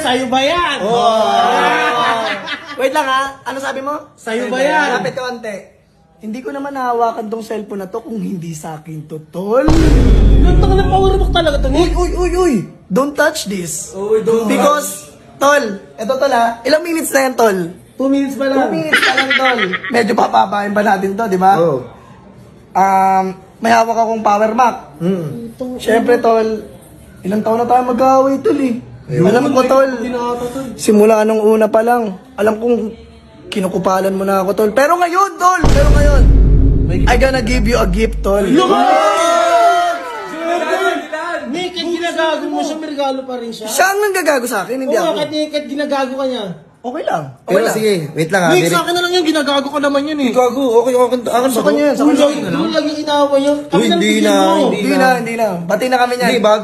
sa'yo ba yan? Wait lang ha, ano sabi mo? Sa'yo ba yan? Lapit konti. Hindi ko naman nahawakan tong cellphone na to kung hindi sa akin to, tol. Ganda ka ng power book talaga to, Nick. Uy. Don't touch this. Because, tol, eto tol ha, ilang minutes na yan, tol? 2 minutes pa 2 lang. minutes na lang, tol. Medyo papabahin ba natin to, di ba? Oo. May hawak akong power mac. Siyempre, tol, ilang taon na tayo mag-away, tol eh. Alam ko, tol, simula nung una pa lang, alam kong kinukupalan mo na ako, tol. Pero ngayon, tol, I gonna give you a gift, tol. Nick, kahit ginagago mo siya, may regalo pa rin siya. Siya ang nanggagago sa akin, hindi Oo, ako. kahit ginagago ka niya. Okay lang. Okay Pero lang. sige, wait lang ha. Nick, sa akin na lang yan, ginagago ka naman yan eh. Gago, okay, akin Sa kanya yan, sa kanya. Yung lagi inawa niya. Kami Uy, hindi bigyan na, mo. hindi. Hindi na. Bati na kami niyan. Hindi, bago.